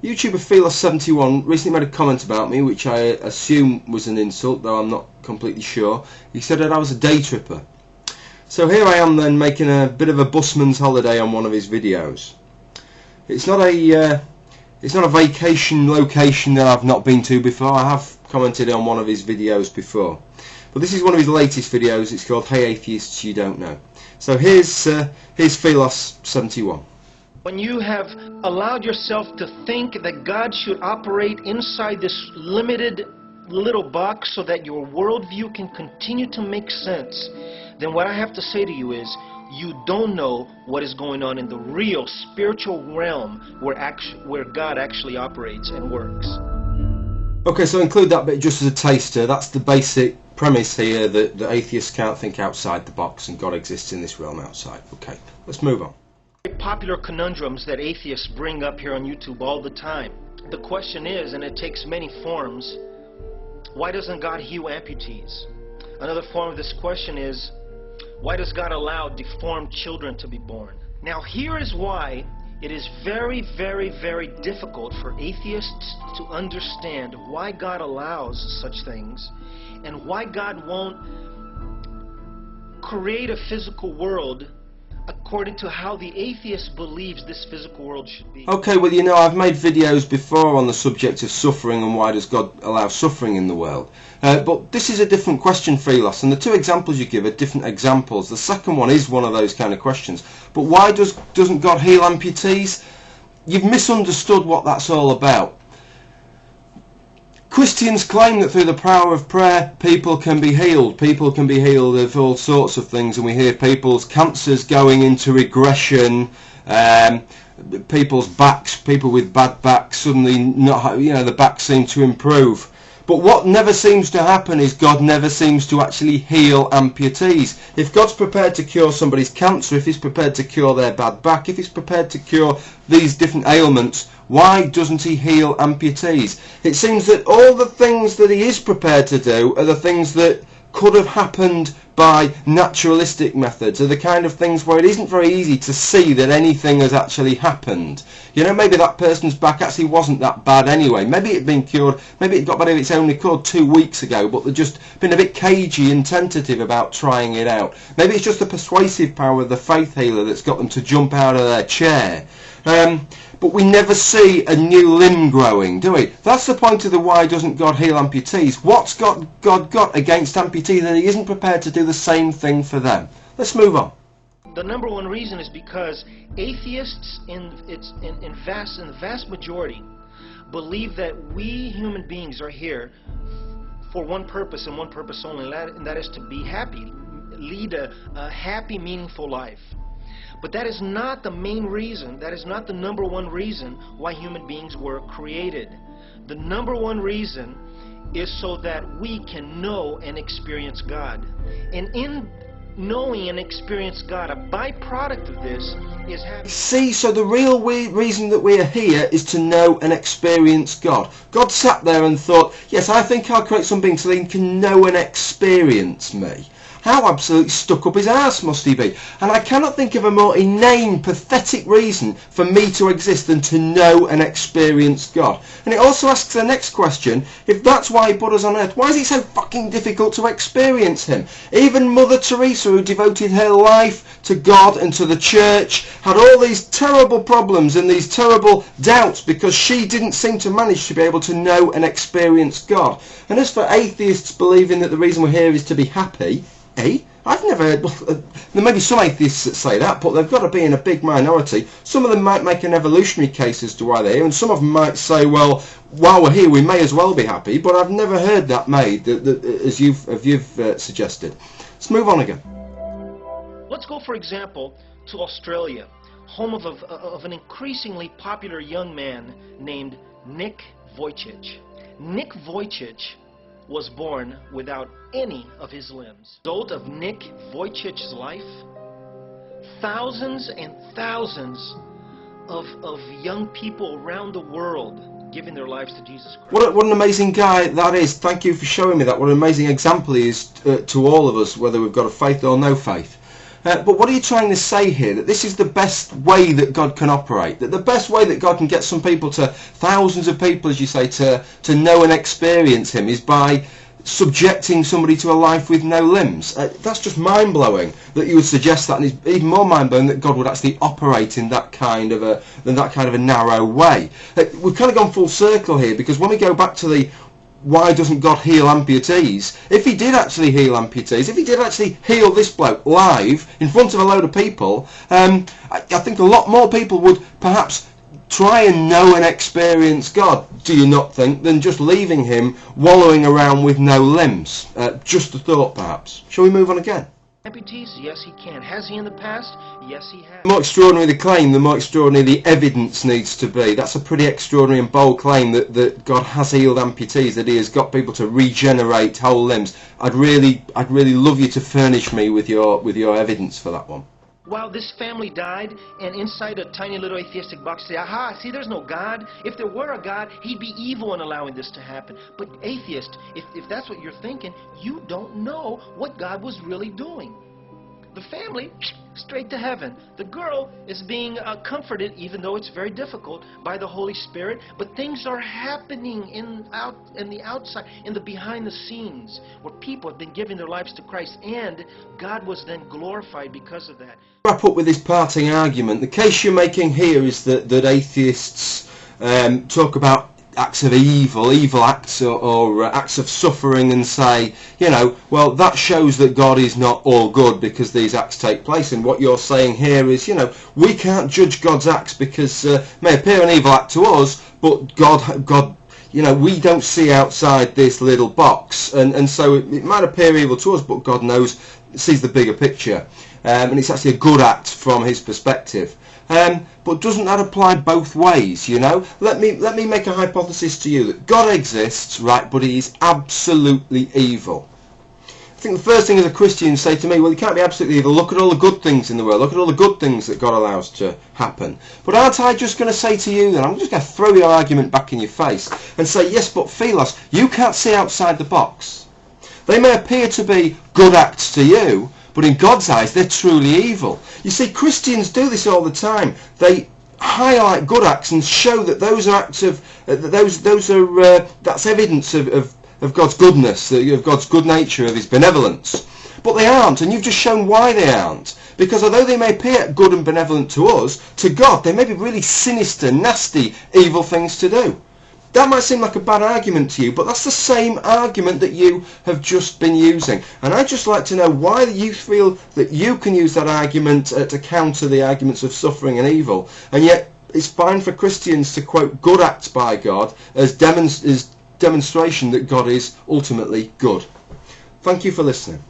YouTuber Philos71 recently made a comment about me, which I assume was an insult, though I'm not completely sure. He said that I was a day tripper. So here I am then making a bit of a busman's holiday on one of his videos. It's not a vacation location that I've not been to before. I have commented on one of his videos before, but this is one of his latest videos. It's called Hey Atheists You Don't Know. So here's Philos71. When you have allowed yourself to think that God should operate inside this limited little box so that your worldview can continue to make sense, then what I have to say to you is, you don't know what is going on in the real spiritual realm where God actually operates and works. Okay, so include that bit just as a taster. That's the basic premise here, that atheists can't think outside the box and God exists in this realm outside. Okay, let's move on. Popular conundrums that atheists bring up here on YouTube all the time. The question is, and it takes many forms, why doesn't God heal amputees? Another form of this question is, why does God allow deformed children to be born? Now here is why it is very, very, very difficult for atheists to understand why God allows such things and why God won't create a physical world according to how the atheist believes this physical world should be. Okay, well, you know, I've made videos before on the subject of suffering and why does God allow suffering in the world. But this is a different question, Philos, and the two examples you give are different examples. The second one is one of those kind of questions. But why doesn't God heal amputees? You've misunderstood what that's all about. Christians claim that through the power of prayer people can be healed. People can be healed of all sorts of things, and we hear people's cancers going into regression, people's backs, people with bad backs suddenly not, you know, the backs seem to improve. But what never seems to happen is God never seems to actually heal amputees. If God's prepared to cure somebody's cancer, if he's prepared to cure their bad back, if he's prepared to cure these different ailments, why doesn't he heal amputees? It seems that all the things that he is prepared to do are the things that could have happened by naturalistic methods, are the kind of things where it isn't very easy to see that anything has actually happened. You know, maybe that person's back actually wasn't that bad anyway. Maybe it had been cured, maybe it got better of its own accord 2 weeks ago, but they've just been a bit cagey and tentative about trying it out. Maybe it's just the persuasive power of the faith healer that's got them to jump out of their chair. But we never see a new limb growing, do we? That's the point of the why doesn't God heal amputees. What's God got against amputees that he isn't prepared to do the same thing for them? Let's move on. The number one reason is because atheists in the vast majority believe that we human beings are here for one purpose and one purpose only, and that is to be happy, lead a happy, meaningful life. But that is not the main reason, that is not the number one reason why human beings were created. The number one reason is so that we can know and experience God. And in knowing and experience God, a byproduct of this is having... See, so the real reason that we are here is to know and experience God. God sat there and thought, yes, I think I'll create something so he can know and experience me. How absolutely stuck up his arse must he be? And I cannot think of a more inane, pathetic reason for me to exist than to know and experience God. And it also asks the next question, if that's why he put us on earth, why is it so fucking difficult to experience him? Even Mother Teresa, who devoted her life to God and to the church, had all these terrible problems and these terrible doubts because she didn't seem to manage to be able to know and experience God. And as for atheists believing that the reason we're here is to be happy, I've never heard, there may be some atheists that say that, but they've got to be in a big minority. Some of them might make an evolutionary case as to why they're here, and some of them might say, well, while we're here we may as well be happy, but I've never heard that made, as you've suggested. Let's move on again. Let's go, for example, to Australia, home of an increasingly popular young man named Nick Vujicic. Nick Vujicic was born without any of his limbs. The result of Nick Vujicic's life, thousands and thousands of young people around the world giving their lives to Jesus Christ. What an amazing guy that is. Thank you for showing me that. What an amazing example he is to all of us, whether we've got a faith or no faith. But what are you trying to say here? That this is the best way that God can operate? That the best way that God can get some people to, thousands of people, as you say, to know and experience him is by subjecting somebody to a life with no limbs? That's just mind-blowing that you would suggest that, and it's even more mind-blowing that God would actually operate in that kind of a narrow way. We've kind of gone full circle here, because when we go back to the why doesn't God heal amputees? If he did actually heal amputees, if he did actually heal this bloke live in front of a load of people, I think a lot more people would perhaps try and know and experience God, do you not think, than just leaving him wallowing around with no limbs? Just a thought, perhaps. Shall we move on again? Amputees? Yes, he can. Has he in the past? Yes, he has. The more extraordinary the claim, the more extraordinary the evidence needs to be. That's a pretty extraordinary and bold claim that God has healed amputees, that he has got people to regenerate whole limbs. I'd really love you to furnish me with your evidence for that one. While this family died, and inside a tiny little atheistic box say, aha, see, there's no God. If there were a God, he'd be evil in allowing this to happen. But atheist, if that's what you're thinking, you don't know what God was really doing. The family, straight to heaven. The girl is being comforted, even though it's very difficult, by the Holy Spirit. But things are happening in the outside, in the behind the scenes, where people have been giving their lives to Christ, and God was then glorified because of that. Wrap up with this parting argument. The case you're making here is that atheists talk about acts of evil acts or acts of suffering, and say, you know, well, that shows that God is not all good because these acts take place. And what you're saying here is, you know, we can't judge God's acts because it may appear an evil act to us, but God, you know, we don't see outside this little box, and so it might appear evil to us, but God sees the bigger picture, and it's actually a good act from his perspective. But doesn't that apply both ways, you know? Let me make a hypothesis to you that God exists, right, but he is absolutely evil. I think the first thing as a Christian you say to me, well, he can't be absolutely evil. Look at all the good things in the world. Look at all the good things that God allows to happen. But aren't I just going to say to you then, I'm just going to throw your argument back in your face and say, yes, but Philos, you can't see outside the box. They may appear to be good acts to you, but in God's eyes, they're truly evil. You see, Christians do this all the time. They highlight good acts and show that those are acts of that's evidence of God's goodness, of God's good nature, of his benevolence. But they aren't, and you've just shown why they aren't. Because although they may appear good and benevolent to us, to God, they may be really sinister, nasty, evil things to do. That might seem like a bad argument to you, but that's the same argument that you have just been using. And I'd just like to know why you feel that you can use that argument to counter the arguments of suffering and evil, and yet it's fine for Christians to quote good acts by God as demonstration that God is ultimately good. Thank you for listening.